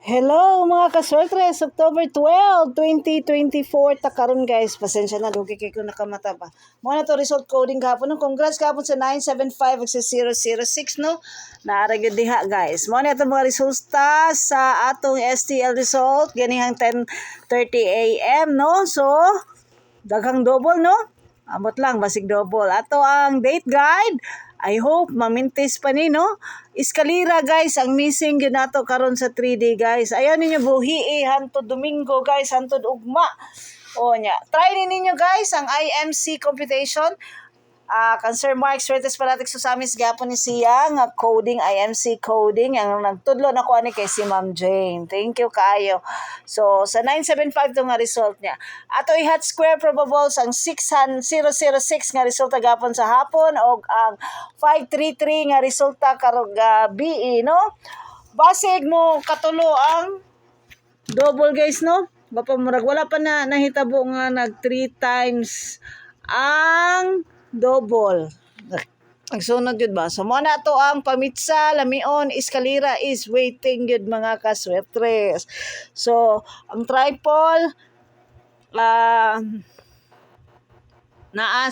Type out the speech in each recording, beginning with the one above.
Hello mga kaswertres, October 12, 2024 ta karon guys. Pasensya na dugi kay ko nakamata pa. Mo na to result coding gahapon. Congrats gahapon sa 975 ug sa 006 no. Naara gyud diha guys. Mo na to mga resulta sa atong STL result ganihang 10:30 AM no. So daghang double no. Amot lang basig double. Ato ang date guide. I hope mamintis pa ni no. Eskalira guys ang missing gyud nato karon sa 3D guys. Ayaw ninyo buhi hantod Domingo guys, hantod ugma. O nya, try ninyo guys ang IMC computation. Cancer Mark Swertes Paratic Susamis gapon ni siya nga coding IMC coding ang nagtudlo na ko ani kay si Ma'am Jane. Thank you kaayo. So sa 975 to nga result niya. Ato i-hot square probables ang 006 nga resulta gapon sa hapon og ang 533 nga resulta karong gabi no. Basig mo katulo ang double guys no. Bapa murag wala pa na nahitabo nga nag 3 times ang double. Ang sunod yun ba? So, muna to ang pamitsa, lamion, eskalira is waiting yun mga kaswertres. So, ang triple, naa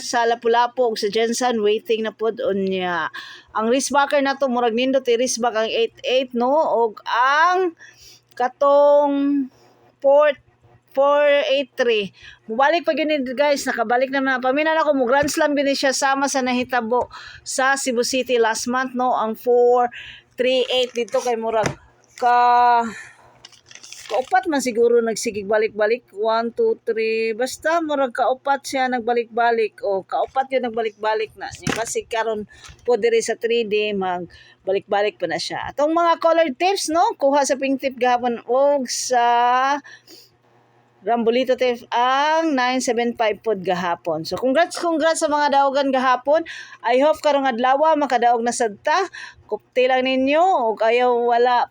sa Lapu-Lapu sa Jensen, waiting na po niya. Ang wristbacker na to, murag nindot, i-wristback ang 88, no? O ang katong 483. Mubalik pa gini guys, nakabalik na pamina na ko mo Grand Slam gini siya sama sa nahitabo sa Cebu City last month no, ang 438 dito kay murag kaupat man siguro nagsigig balik-balik 1 2 3 basta murag kaupat siya nagbalik-balik o kaupat yun nagbalik-balik na kasi karon po diri sa 3D magbalik-balik pa na siya. Atong mga colored tips no, kuha sa pink tip gahapon og sa Rambolito Tef ang 975 pod gahapon. So congrats sa mga daogan gahapon. I hope karong adlaw makadaog na sadta. Kupti lang ninyo ug ayaw wala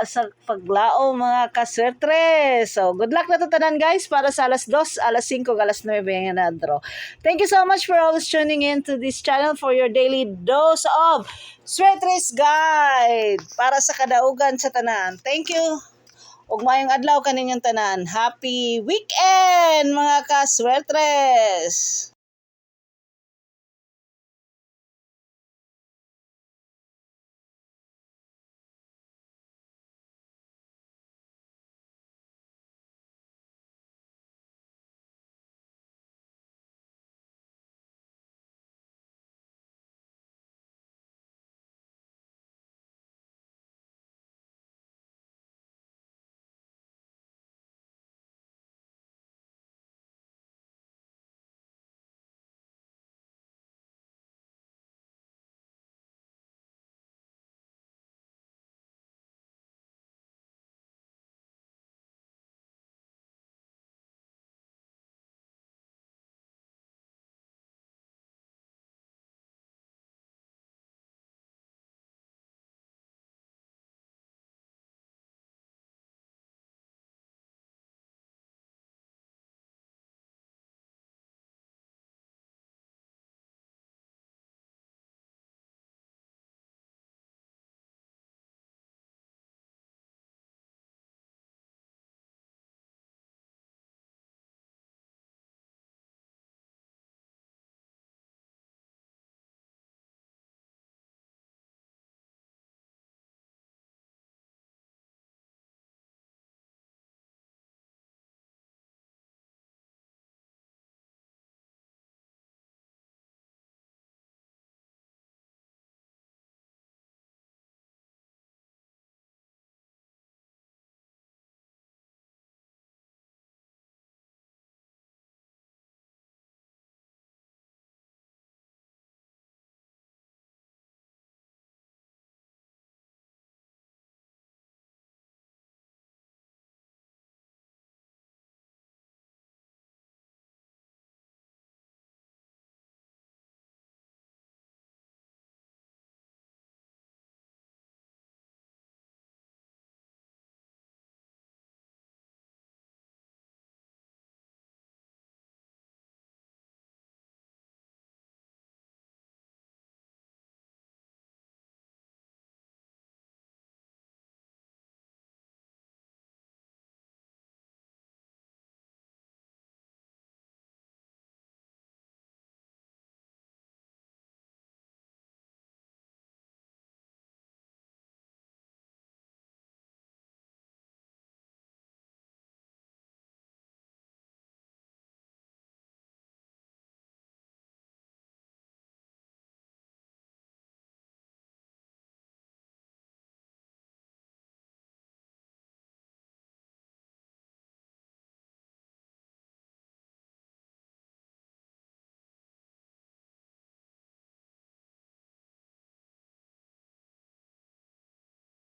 sa paglao mga kaswertres. So good luck na to tanan guys para sa alas 2, alas 5, alas 9 nga na draw. Thank you so much for always tuning in to this channel for your daily dose of Swertres Guide para sa kadaugan sa tanan. Thank you. Ug mayong adlaw kaninyong tanan. Happy weekend mga kaswertres!